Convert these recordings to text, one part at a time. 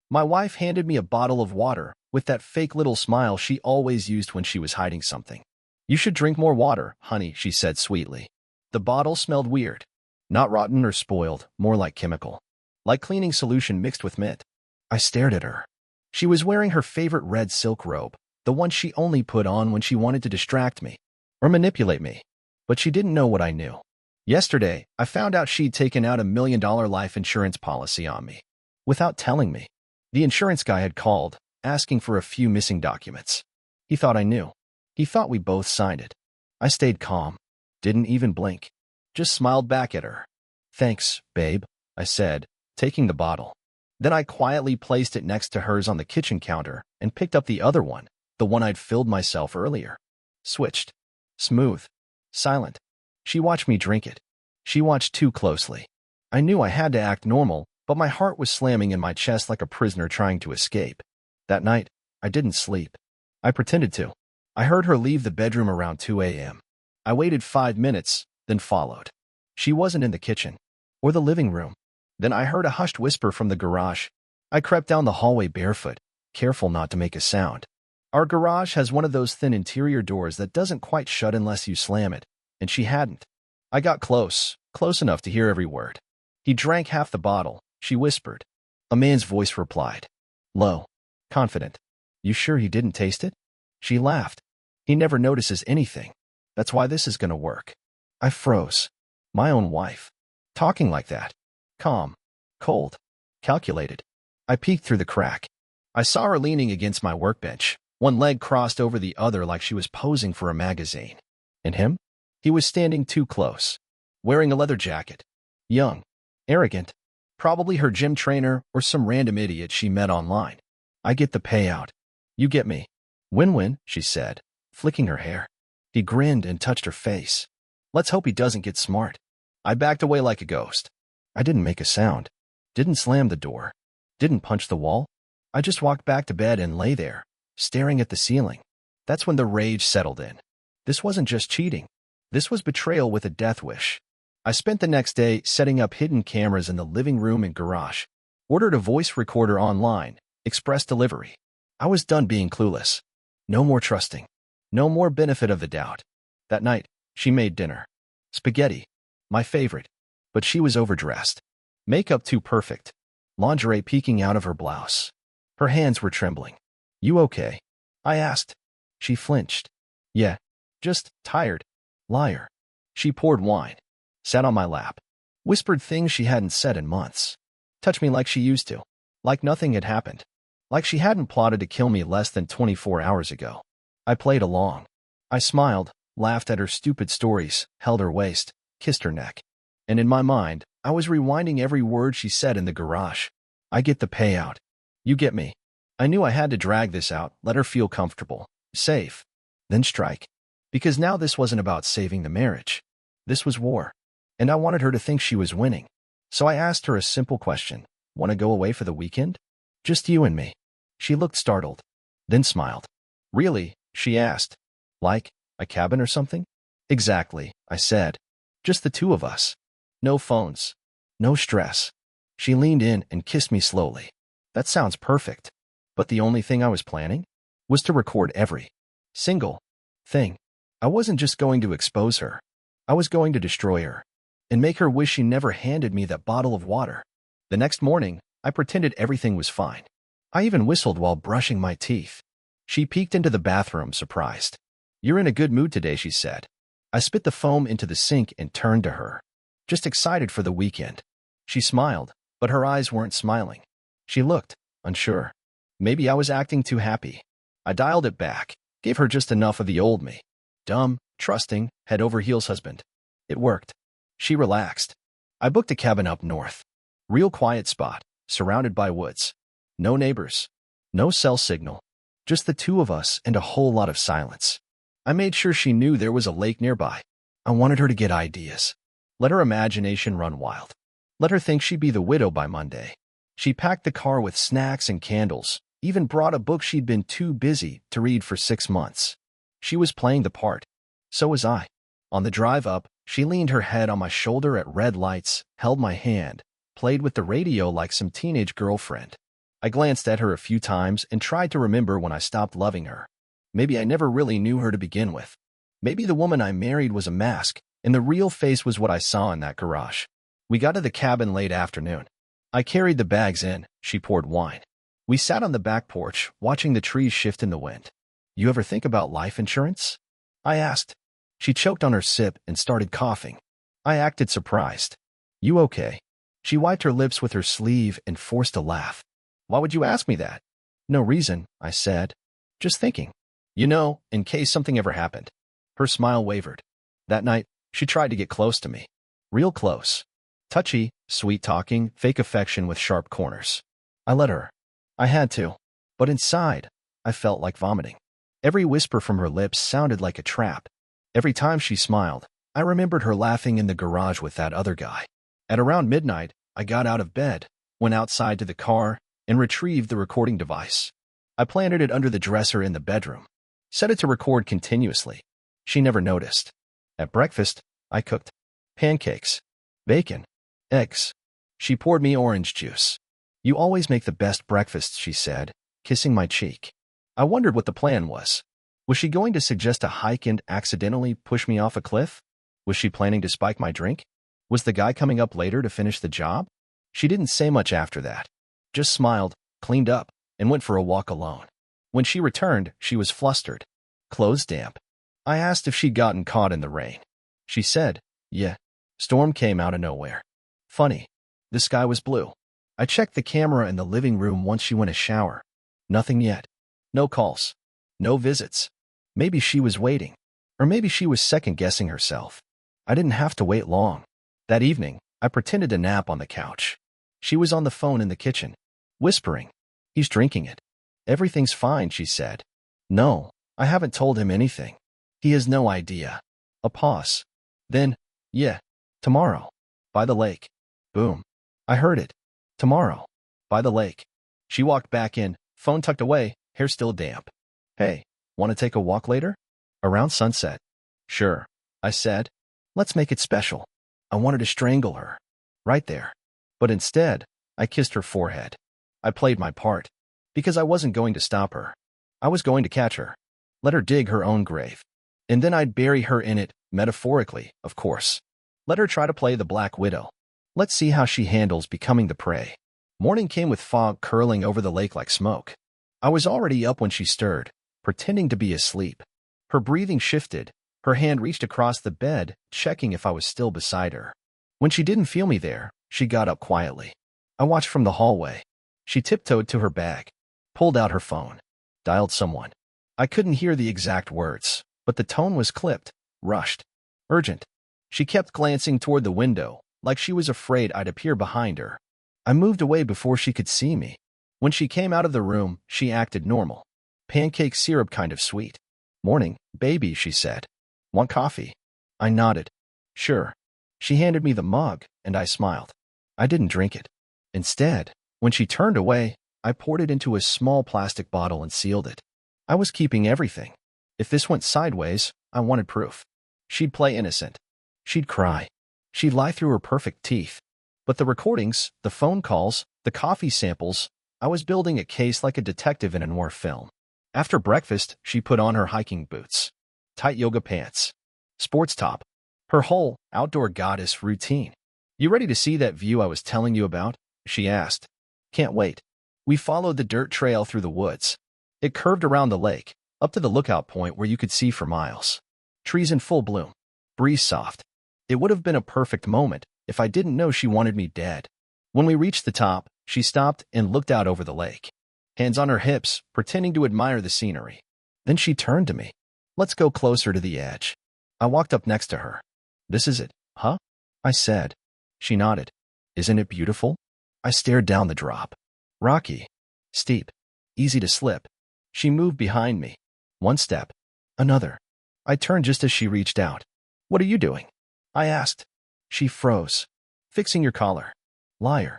My wife handed me a bottle of water with that fake little smile she always used when she was hiding something. "You should drink more water, honey," she said sweetly. The bottle smelled weird. Not rotten or spoiled, more like chemical. Like cleaning solution mixed with mint. I stared at her. She was wearing her favorite red silk robe, the one she only put on when she wanted to distract me or manipulate me. But she didn't know what I knew. Yesterday, I found out she'd taken out $1 million life insurance policy on me. Without telling me. The insurance guy had called, asking for a few missing documents. He thought I knew. He thought we both signed it. I stayed calm. Didn't even blink. Just smiled back at her. "Thanks, babe," I said, taking the bottle. Then I quietly placed it next to hers on the kitchen counter and picked up the other one, the one I'd filled myself earlier. Switched. Smooth. Silent. She watched me drink it. She watched too closely. I knew I had to act normal, but my heart was slamming in my chest like a prisoner trying to escape. That night, I didn't sleep. I pretended to. I heard her leave the bedroom around 2 a.m. I waited 5 minutes, then followed. She wasn't in the kitchen or the living room. Then I heard a hushed whisper from the garage. I crept down the hallway barefoot, careful not to make a sound. Our garage has one of those thin interior doors that doesn't quite shut unless you slam it, and she hadn't. I got close enough to hear every word. "He drank half the bottle," she whispered. A man's voice replied. Low. Confident. "You sure he didn't taste it?" She laughed. "He never notices anything. That's why this is gonna work." I froze. My own wife. Talking like that. Calm. Cold. Calculated. I peeked through the crack. I saw her leaning against my workbench, one leg crossed over the other like she was posing for a magazine. And him? He was standing too close. Wearing a leather jacket. Young. Arrogant. Probably her gym trainer or some random idiot she met online. "I get the payout. You get me. Win-win," she said, flicking her hair. He grinned and touched her face. "Let's hope he doesn't get smart." I backed away like a ghost. I didn't make a sound. Didn't slam the door. Didn't punch the wall. I just walked back to bed and lay there, staring at the ceiling. That's when the rage settled in. This wasn't just cheating. This was betrayal with a death wish. I spent the next day setting up hidden cameras in the living room and garage. Ordered a voice recorder online, express delivery. I was done being clueless. No more trusting. No more benefit of the doubt. That night, she made dinner. Spaghetti. My favorite. But she was overdressed. Makeup too perfect. Lingerie peeking out of her blouse. Her hands were trembling. "You okay?" I asked. She flinched. "Yeah. Just tired. Liar." She poured wine. Sat on my lap. Whispered things she hadn't said in months. Touched me like she used to. Like nothing had happened. Like she hadn't plotted to kill me less than 24 hours ago. I played along. I smiled, laughed at her stupid stories, held her waist, kissed her neck. And in my mind, I was rewinding every word she said in the garage. "I get the payout. You get me." I knew I had to drag this out, let her feel comfortable, safe, then strike. Because now this wasn't about saving the marriage. This was war. And I wanted her to think she was winning. So I asked her a simple question. "Want to go away for the weekend? Just you and me." She looked startled, then smiled. "Really?" she asked. "Like a cabin or something?" "Exactly," I said. "Just the two of us. No phones. No stress." She leaned in and kissed me slowly. That sounds perfect. But the only thing I was planning was to record every single thing. I wasn't just going to expose her. I was going to destroy her and make her wish she never handed me that bottle of water. The next morning, I pretended everything was fine. I even whistled while brushing my teeth. She peeked into the bathroom, surprised. "You're in a good mood today," she said. I spit the foam into the sink and turned to her. Just excited for the weekend. She smiled, but her eyes weren't smiling. She looked unsure. Maybe I was acting too happy. I dialed it back, gave her just enough of the old me. Dumb, trusting, head over heels husband. It worked. She relaxed. I booked a cabin up north. Real quiet spot, surrounded by woods. No neighbors. No cell signal. Just the two of us and a whole lot of silence. I made sure she knew there was a lake nearby. I wanted her to get ideas. Let her imagination run wild. Let her think she'd be the widow by Monday. She packed the car with snacks and candles, even brought a book she'd been too busy to read for 6 months. She was playing the part. So was I. On the drive up, she leaned her head on my shoulder at red lights, held my hand, played with the radio like some teenage girlfriend. I glanced at her a few times and tried to remember when I stopped loving her. Maybe I never really knew her to begin with. Maybe the woman I married was a mask, and the real face was what I saw in that garage. We got to the cabin late afternoon. I carried the bags in, she poured wine. We sat on the back porch, watching the trees shift in the wind. You ever think about life insurance? I asked. She choked on her sip and started coughing. I acted surprised. You okay? She wiped her lips with her sleeve and forced a laugh. Why would you ask me that? No reason, I said. Just thinking. You know, in case something ever happened. Her smile wavered. That night, she tried to get close to me. Real close. Touchy, sweet-talking, fake affection with sharp corners. I let her. I had to. But inside, I felt like vomiting. Every whisper from her lips sounded like a trap. Every time she smiled, I remembered her laughing in the garage with that other guy. At around midnight, I got out of bed, went outside to the car, and retrieved the recording device. I planted it under the dresser in the bedroom. Set it to record continuously. She never noticed. At breakfast, I cooked pancakes, bacon, eggs. She poured me orange juice. You always make the best breakfasts, she said, kissing my cheek. I wondered what the plan was. Was she going to suggest a hike and accidentally push me off a cliff? Was she planning to spike my drink? Was the guy coming up later to finish the job? She didn't say much after that. Just smiled, cleaned up, and went for a walk alone. When she returned, she was flustered. Clothes damp. I asked if she'd gotten caught in the rain. She said, yeah. Storm came out of nowhere. Funny. The sky was blue. I checked the camera in the living room once she went to shower. Nothing yet. No calls. No visits. Maybe she was waiting. Or maybe she was second-guessing herself. I didn't have to wait long. That evening, I pretended to nap on the couch. She was on the phone in the kitchen, whispering, he's drinking it. Everything's fine, she said. No, I haven't told him anything. He has no idea. A pause. Then, yeah, tomorrow. By the lake. Boom. I heard it. Tomorrow. By the lake. She walked back in, phone tucked away, hair still damp. Hey, want to take a walk later? Around sunset. Sure, I said. Let's make it special. I wanted to strangle her. Right there. But instead, I kissed her forehead. I played my part. Because I wasn't going to stop her. I was going to catch her. Let her dig her own grave. And then I'd bury her in it, metaphorically, of course. Let her try to play the Black Widow. Let's see how she handles becoming the prey. Morning came with fog curling over the lake like smoke. I was already up when she stirred, pretending to be asleep. Her breathing shifted. Her hand reached across the bed, checking if I was still beside her. When she didn't feel me there, she got up quietly. I watched from the hallway. She tiptoed to her bag, pulled out her phone, dialed someone. I couldn't hear the exact words, but the tone was clipped, rushed, urgent. She kept glancing toward the window, like she was afraid I'd appear behind her. I moved away before she could see me. When she came out of the room, she acted normal. Pancake syrup kind of sweet. Morning, baby, she said. Want coffee? I nodded. Sure. She handed me the mug, and I smiled. I didn't drink it. Instead, when she turned away, I poured it into a small plastic bottle and sealed it. I was keeping everything. If this went sideways, I wanted proof. She'd play innocent. She'd cry. She'd lie through her perfect teeth. But the recordings, the phone calls, the coffee samples, I was building a case like a detective in a noir film. After breakfast, she put on her hiking boots, tight yoga pants, sports top, her whole outdoor goddess routine. You ready to see that view I was telling you about? She asked. Can't wait. We followed the dirt trail through the woods. It curved around the lake, up to the lookout point where you could see for miles. Trees in full bloom. Breeze soft. It would have been a perfect moment if I didn't know she wanted me dead. When we reached the top, she stopped and looked out over the lake. Hands on her hips, pretending to admire the scenery. Then she turned to me. Let's go closer to the edge. I walked up next to her. This is it, huh? I said. She nodded. Isn't it beautiful? I stared down the drop. Rocky. Steep. Easy to slip. She moved behind me. One step. Another. I turned just as she reached out. What are you doing? I asked. She froze. Fixing your collar. Liar.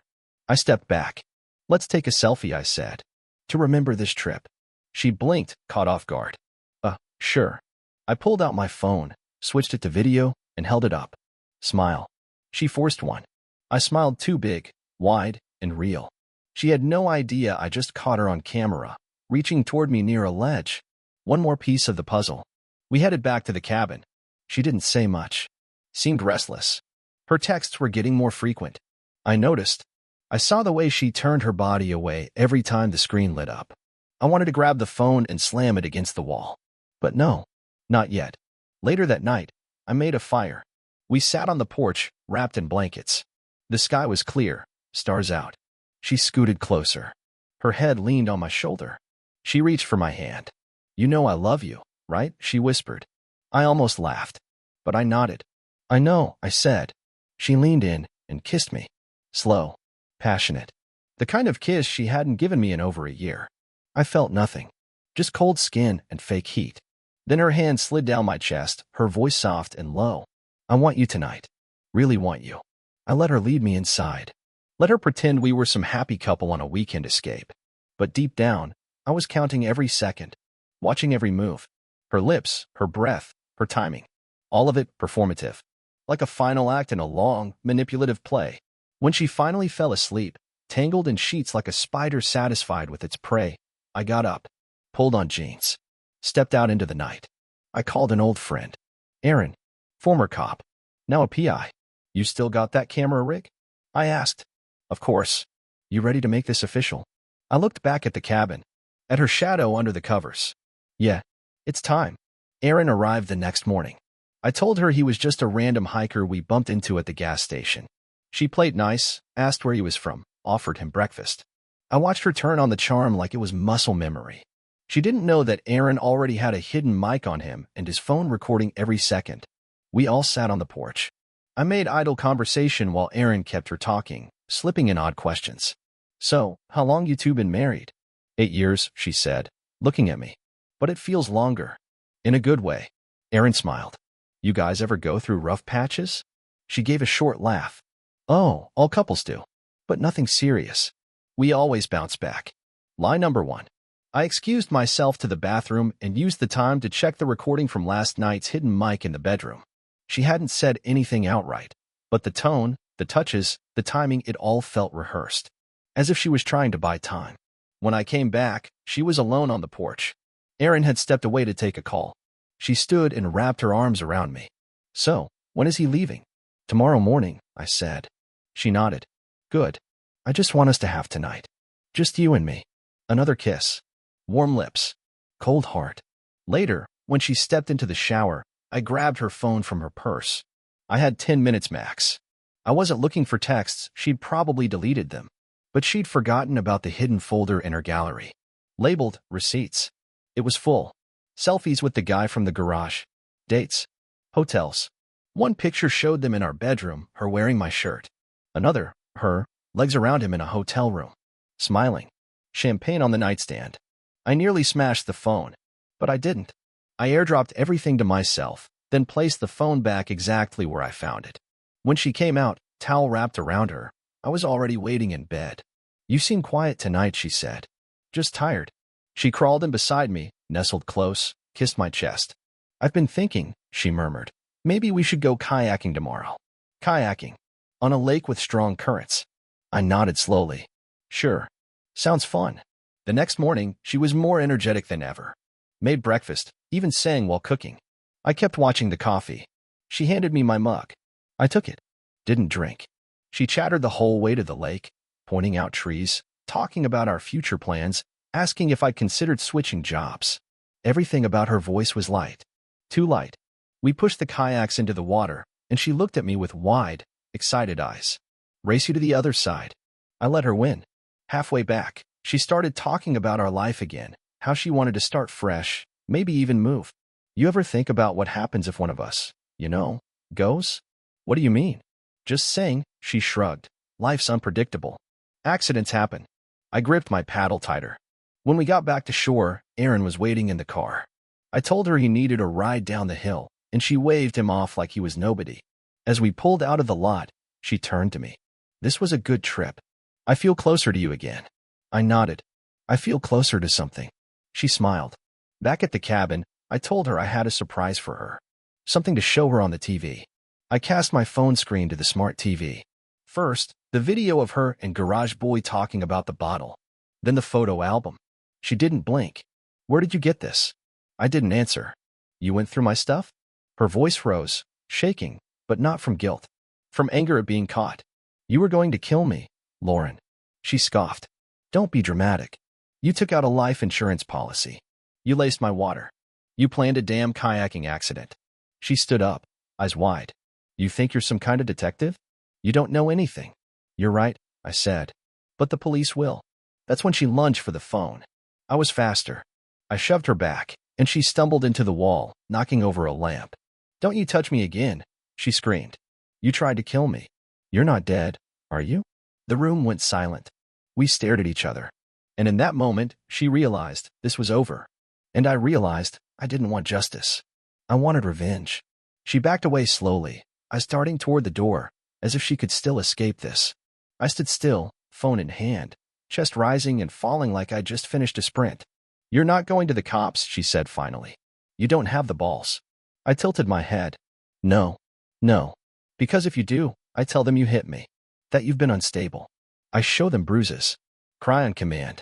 I stepped back. Let's take a selfie, I said. To remember this trip. She blinked, caught off guard. Sure. I pulled out my phone, switched it to video, and held it up. Smile. She forced one. I smiled too big, wide, and real. She had no idea I just caught her on camera, reaching toward me near a ledge. One more piece of the puzzle. We headed back to the cabin. She didn't say much. Seemed restless. Her texts were getting more frequent. I noticed. I saw the way she turned her body away every time the screen lit up. I wanted to grab the phone and slam it against the wall. But no, not yet. Later that night, I made a fire. We sat on the porch, wrapped in blankets. The sky was clear, stars out. She scooted closer. Her head leaned on my shoulder. She reached for my hand. "You know I love you, right?" she whispered. I almost laughed, but I nodded. "I know," I said. She leaned in and kissed me. Slow, passionate. The kind of kiss she hadn't given me in over a year. I felt nothing, just cold skin and fake heat. Then her hand slid down my chest, her voice soft and low. "I want you tonight. Really want you." I let her lead me inside. Let her pretend we were some happy couple on a weekend escape. But deep down, I was counting every second, watching every move. Her lips, her breath, her timing. All of it performative. Like a final act in a long, manipulative play. When she finally fell asleep, tangled in sheets like a spider satisfied with its prey, I got up, pulled on jeans, stepped out into the night. I called an old friend. Aaron, former cop, now a PI. "You still got that camera rig?" I asked. "Of course. You ready to make this official?" I looked back at the cabin, at her shadow under the covers. "Yeah, it's time." Aaron arrived the next morning. I told her he was just a random hiker we bumped into at the gas station. She played nice, asked where he was from, offered him breakfast. I watched her turn on the charm like it was muscle memory. She didn't know that Aaron already had a hidden mic on him and his phone recording every second. We all sat on the porch. I made idle conversation while Aaron kept her talking, slipping in odd questions. "So, how long you two been married?" 8 years, she said, looking at me. "But it feels longer." In a good way. Aaron smiled. "You guys ever go through rough patches?" She gave a short laugh. "Oh, all couples do. But nothing serious. We always bounce back." Lie number 1. I excused myself to the bathroom and used the time to check the recording from last night's hidden mic in the bedroom. She hadn't said anything outright, but the tone, the touches, the timing, it all felt rehearsed. As if she was trying to buy time. When I came back, she was alone on the porch. Aaron had stepped away to take a call. She stood and wrapped her arms around me. "So, when is he leaving?" "Tomorrow morning," I said. She nodded. "Good. I just want us to have tonight. Just you and me." Another kiss. Warm lips. Cold heart. Later, when she stepped into the shower, I grabbed her phone from her purse. I had 10 minutes max. I wasn't looking for texts, she'd probably deleted them. But she'd forgotten about the hidden folder in her gallery. Labeled, receipts. It was full. Selfies with the guy from the garage. Dates. Hotels. One picture showed them in our bedroom, her wearing my shirt. Another, her, legs around him in a hotel room. Smiling. Champagne on the nightstand. I nearly smashed the phone, but I didn't. I airdropped everything to myself, then placed the phone back exactly where I found it. When she came out, towel wrapped around her, I was already waiting in bed. "You seem quiet tonight," she said. "Just tired." She crawled in beside me, nestled close, kissed my chest. "I've been thinking," she murmured. "Maybe we should go kayaking tomorrow." Kayaking. On a lake with strong currents. I nodded slowly. "Sure. Sounds fun." The next morning, she was more energetic than ever. Made breakfast, even sang while cooking. I kept watching the coffee. She handed me my mug. I took it. Didn't drink. She chattered the whole way to the lake, pointing out trees, talking about our future plans, asking if I'd considered switching jobs. Everything about her voice was light. Too light. We pushed the kayaks into the water, and she looked at me with wide, excited eyes. "Race you to the other side." I let her win. Halfway back, she started talking about our life again, how she wanted to start fresh, maybe even move. "You ever think about what happens if one of us, goes?" "What do you mean?" "Just saying," she shrugged. "Life's unpredictable. Accidents happen." I gripped my paddle tighter. When we got back to shore, Aaron was waiting in the car. I told her he needed a ride down the hill, and she waved him off like he was nobody. As we pulled out of the lot, she turned to me. "This was a good trip. I feel closer to you again." I nodded. "I feel closer to something." She smiled. Back at the cabin, I told her I had a surprise for her. Something to show her on the TV. I cast my phone screen to the smart TV. First, The video of her and Garage Boy talking about the bottle. Then the photo album. She didn't blink. Where did you get this? I didn't answer. You went through my stuff? Her voice rose, shaking, but not from guilt. From anger at being caught. You were going to kill me, Lauren. She scoffed. Don't be dramatic. You took out a life insurance policy. You laced my water. You planned a damn kayaking accident. She stood up, eyes wide. You think you're some kind of detective? You don't know anything. You're right, I said. But the police will. That's when she lunged for the phone. I was faster. I shoved her back, and she stumbled into the wall, knocking over a lamp. Don't you touch me again, she screamed. You tried to kill me. You're not dead, are you? The room went silent. We stared at each other. And in that moment, she realized this was over. And I realized I didn't want justice. I wanted revenge. She backed away slowly, I starting toward the door, as if she could still escape this. I stood still, phone in hand, chest rising and falling like I'd just finished a sprint. You're not going to the cops, she said finally. You don't have the balls. I tilted my head. No. Because if you do, I tell them you hit me. That you've been unstable. I show them bruises. Cry on command.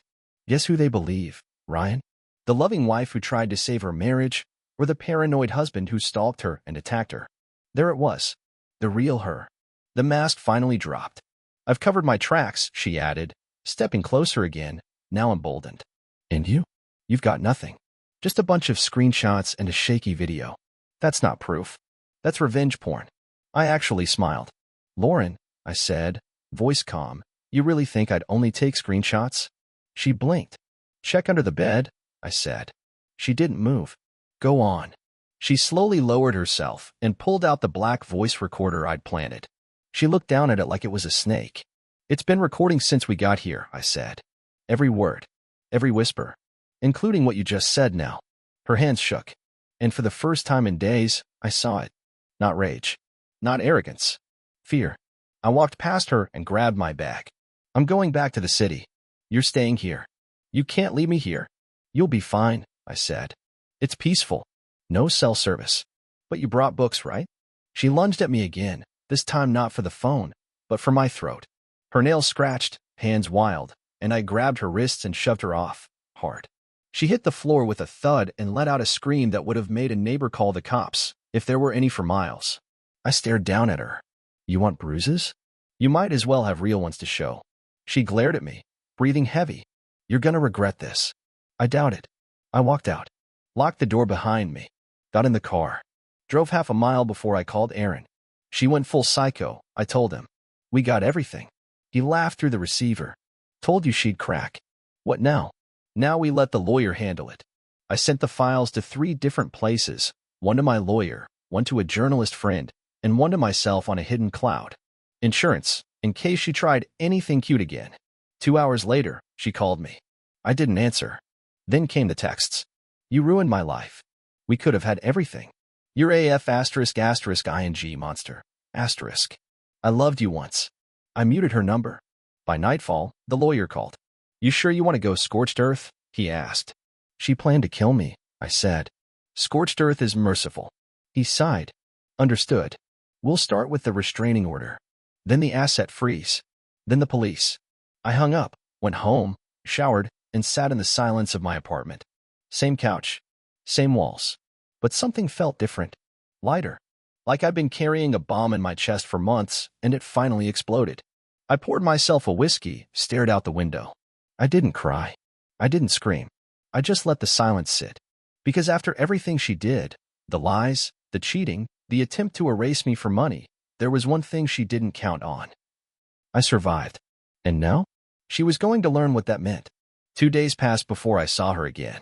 Guess who they believe, Ryan? The loving wife who tried to save her marriage, or the paranoid husband who stalked her and attacked her? There it was. The real her. The mask finally dropped. I've covered my tracks, she added, stepping closer again, now emboldened. And you? You've got nothing. Just a bunch of screenshots and a shaky video. That's not proof. That's revenge porn. I actually smiled. Lauren, I said, voice calm, you really think I'd only take screenshots? She blinked. Check under the bed, I said. She didn't move. Go on. She slowly lowered herself and pulled out the black voice recorder I'd planted. She looked down at it like it was a snake. It's been recording since we got here, I said. Every word. Every whisper. Including what you just said now. Her hands shook. And for the first time in days, I saw it. Not rage. Not arrogance. Fear. I walked past her and grabbed my bag. I'm going back to the city. You're staying here. You can't leave me here. You'll be fine, I said. It's peaceful. No cell service. But you brought books, right? She lunged at me again, this time not for the phone, but for my throat. Her nails scratched, hands wild, and I grabbed her wrists and shoved her off, hard. She hit the floor with a thud and let out a scream that would have made a neighbor call the cops, if there were any for miles. I stared down at her. You want bruises? You might as well have real ones to show. She glared at me, breathing heavy. You're gonna regret this. I doubt it. I walked out, locked the door behind me, got in the car, drove half a mile before I called Aaron. She went full psycho, I told him. We got everything. He laughed through the receiver. Told you she'd crack. What now? Now we let the lawyer handle it. I sent the files to 3 different places, one to my lawyer, one to a journalist friend, and one to myself on a hidden cloud. Insurance, in case she tried anything cute again. 2 hours later, she called me. I didn't answer. Then came the texts. You ruined my life. We could have had everything. You're AF ***ing monster. Asterisk. I loved you once. I muted her number. By nightfall, the lawyer called. You sure you want to go scorched earth? He asked. She planned to kill me, I said. Scorched earth is merciful. He sighed. Understood. We'll start with the restraining order. Then the asset freeze. Then the police. I hung up, went home, showered, and sat in the silence of my apartment. Same couch. Same walls. But something felt different. Lighter. Like I'd been carrying a bomb in my chest for months, and it finally exploded. I poured myself a whiskey, stared out the window. I didn't cry. I didn't scream. I just let the silence sit. Because after everything she did, the lies, the cheating, the attempt to erase me for money, there was one thing she didn't count on. I survived. And now? She was going to learn what that meant. 2 days passed before I saw her again.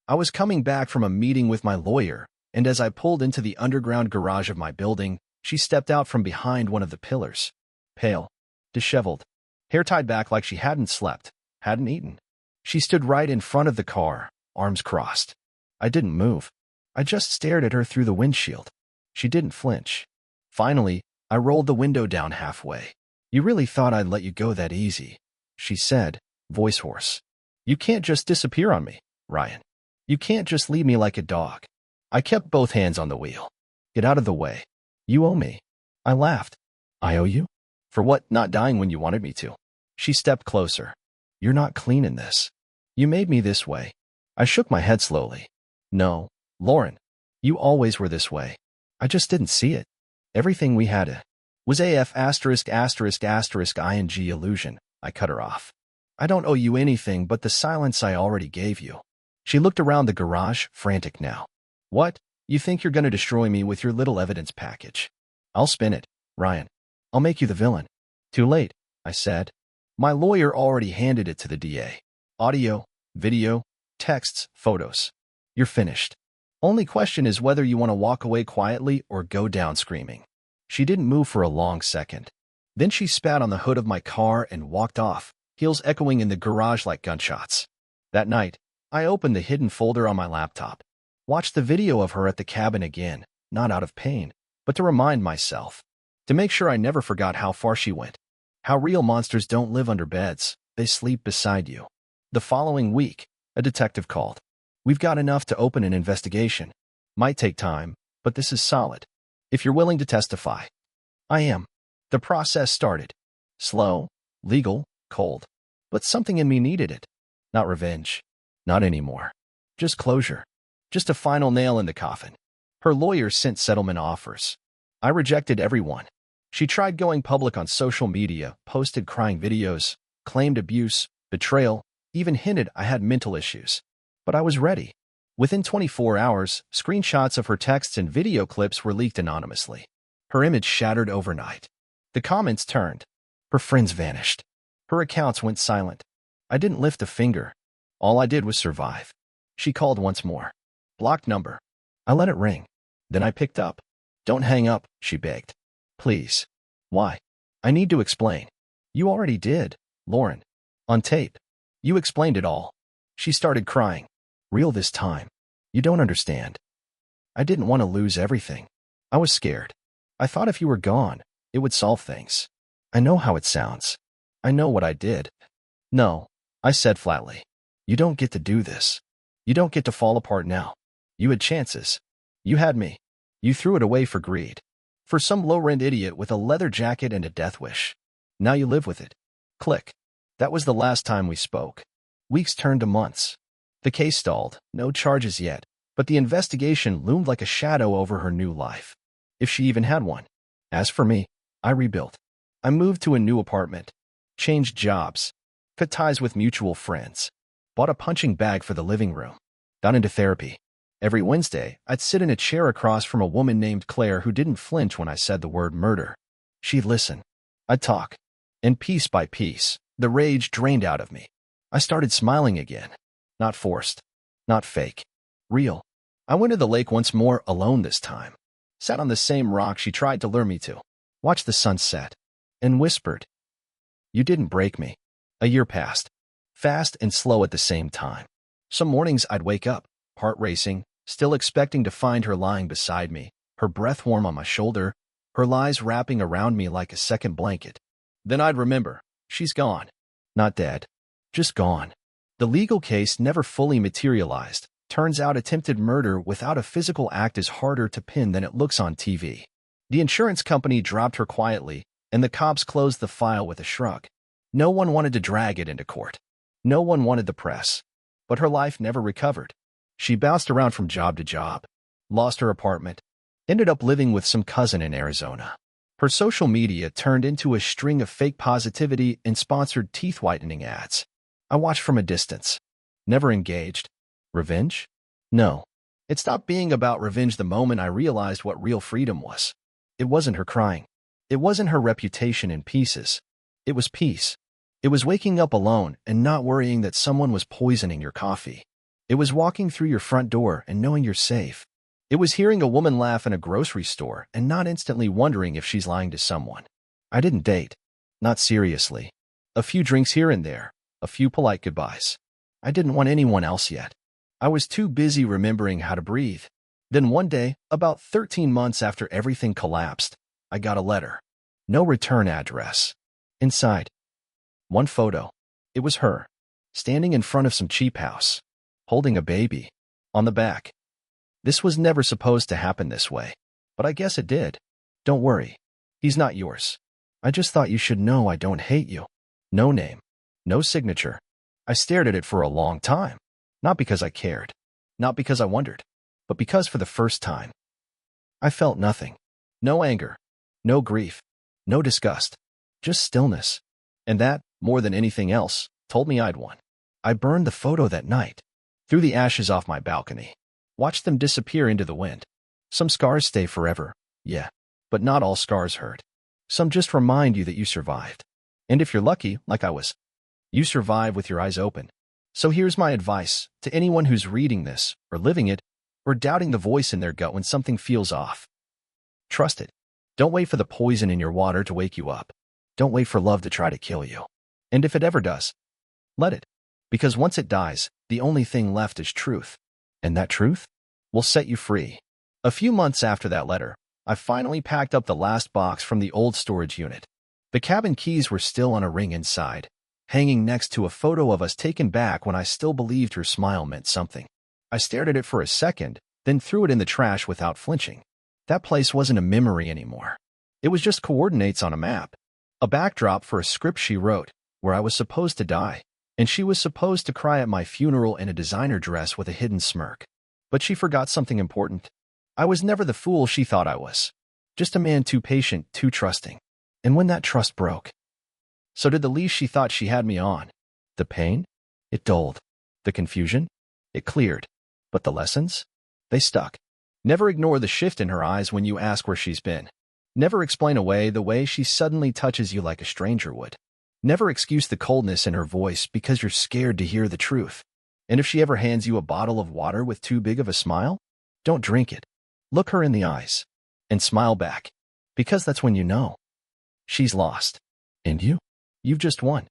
I was coming back from a meeting with my lawyer, and as I pulled into the underground garage of my building, she stepped out from behind one of the pillars. Pale. Disheveled. Hair tied back like she hadn't slept, hadn't eaten. She stood right in front of the car, arms crossed. I didn't move. I just stared at her through the windshield. She didn't flinch. Finally, I rolled the window down halfway. You really thought I'd let you go that easy, she said, voice hoarse. You can't just disappear on me, Ryan. You can't just leave me like a dog. I kept both hands on the wheel. Get out of the way. You owe me. I laughed. I owe you? For what, not dying when you wanted me to? She stepped closer. You're not clean in this. You made me this way. I shook my head slowly. No, Lauren. You always were this way. I just didn't see it. Everything we had was AF ******* ing illusion. I cut her off. I don't owe you anything but the silence I already gave you. She looked around the garage, frantic now. What? You think you're going to destroy me with your little evidence package? I'll spin it, Ryan. I'll make you the villain. Too late, I said. My lawyer already handed it to the DA. Audio, video, texts, photos. You're finished. Only question is whether you want to walk away quietly or go down screaming. She didn't move for a long second. Then she spat on the hood of my car and walked off, heels echoing in the garage like gunshots. That night, I opened the hidden folder on my laptop. Watched the video of her at the cabin again, not out of pain, but to remind myself. To make sure I never forgot how far she went. How real monsters don't live under beds, they sleep beside you. The following week, a detective called. We've got enough to open an investigation. Might take time, but this is solid. If you're willing to testify. I am. The process started. Slow, legal, cold. But something in me needed it. Not revenge. Not anymore. Just closure. Just a final nail in the coffin. Her lawyer sent settlement offers. I rejected everyone. She tried going public on social media, posted crying videos, claimed abuse, betrayal, even hinted I had mental issues. But I was ready. Within 24 hours, screenshots of her texts and video clips were leaked anonymously. Her image shattered overnight. The comments turned. Her friends vanished. Her accounts went silent. I didn't lift a finger. All I did was survive. She called once more. Blocked number. I let it ring. Then I picked up. Don't hang up, she begged. Please. Why? I need to explain. You already did, Lauren. On tape. You explained it all. She started crying. Real this time. You don't understand. I didn't want to lose everything. I was scared. I thought if you were gone, it would solve things. I know how it sounds. I know what I did. No, I said flatly. You don't get to do this. You don't get to fall apart now. You had chances. You had me. You threw it away for greed. For some low-rent idiot with a leather jacket and a death wish. Now you live with it. Click. That was the last time we spoke. Weeks turned to months. The case stalled, no charges yet, but the investigation loomed like a shadow over her new life. If she even had one. As for me, I rebuilt. I moved to a new apartment, changed jobs, cut ties with mutual friends, bought a punching bag for the living room, got into therapy. Every Wednesday, I'd sit in a chair across from a woman named Claire who didn't flinch when I said the word murder. She'd listen. I'd talk. And piece by piece, the rage drained out of me. I started smiling again. Not forced. Not fake. Real. I went to the lake once more, alone this time. Sat on the same rock she tried to lure me to. Watched the sun set. And whispered. You didn't break me. A year passed. Fast and slow at the same time. Some mornings I'd wake up, heart racing, still expecting to find her lying beside me, her breath warm on my shoulder, her lies wrapping around me like a second blanket. Then I'd remember. She's gone. Not dead. Just gone. The legal case never fully materialized. Turns out attempted murder without a physical act is harder to pin than it looks on TV. The insurance company dropped her quietly, and the cops closed the file with a shrug. No one wanted to drag it into court. No one wanted the press. But her life never recovered. She bounced around from job to job, lost her apartment, ended up living with some cousin in Arizona. Her social media turned into a string of fake positivity and sponsored teeth whitening ads. I watched from a distance. Never engaged. Revenge? No. It stopped being about revenge the moment I realized what real freedom was. It wasn't her crying. It wasn't her reputation in pieces. It was peace. It was waking up alone and not worrying that someone was poisoning your coffee. It was walking through your front door and knowing you're safe. It was hearing a woman laugh in a grocery store and not instantly wondering if she's lying to someone. I didn't date. Not seriously. A few drinks here and there. A few polite goodbyes. I didn't want anyone else yet. I was too busy remembering how to breathe. Then one day, about 13 months after everything collapsed, I got a letter. No return address. Inside. One photo. It was her. Standing in front of some cheap house. Holding a baby. On the back. This was never supposed to happen this way. But I guess it did. Don't worry. He's not yours. I just thought you should know I don't hate you. No name. No signature. I stared at it for a long time. Not because I cared. Not because I wondered. But because for the first time, I felt nothing. No anger. No grief. No disgust. Just stillness. And that, more than anything else, told me I'd won. I burned the photo that night. Threw the ashes off my balcony. Watched them disappear into the wind. Some scars stay forever, yeah. But not all scars hurt. Some just remind you that you survived. And if you're lucky, like I was, you survive with your eyes open. So here's my advice to anyone who's reading this, or living it, or doubting the voice in their gut when something feels off. Trust it. Don't wait for the poison in your water to wake you up. Don't wait for love to try to kill you. And if it ever does, let it. Because once it dies, the only thing left is truth. And that truth will set you free. A few months after that letter, I finally packed up the last box from the old storage unit. The cabin keys were still on a ring inside, hanging next to a photo of us taken back when I still believed her smile meant something. I stared at it for a second, then threw it in the trash without flinching. That place wasn't a memory anymore. It was just coordinates on a map. A backdrop for a script she wrote, where I was supposed to die, and she was supposed to cry at my funeral in a designer dress with a hidden smirk. But she forgot something important. I was never the fool she thought I was. Just a man too patient, too trusting. And when that trust broke, so did the leash she thought she had me on. The pain? It dulled. The confusion? It cleared. But the lessons? They stuck. Never ignore the shift in her eyes when you ask where she's been. Never explain away the way she suddenly touches you like a stranger would. Never excuse the coldness in her voice because you're scared to hear the truth. And if she ever hands you a bottle of water with too big of a smile, don't drink it. Look her in the eyes and smile back, because that's when you know she's lost. And you've just won.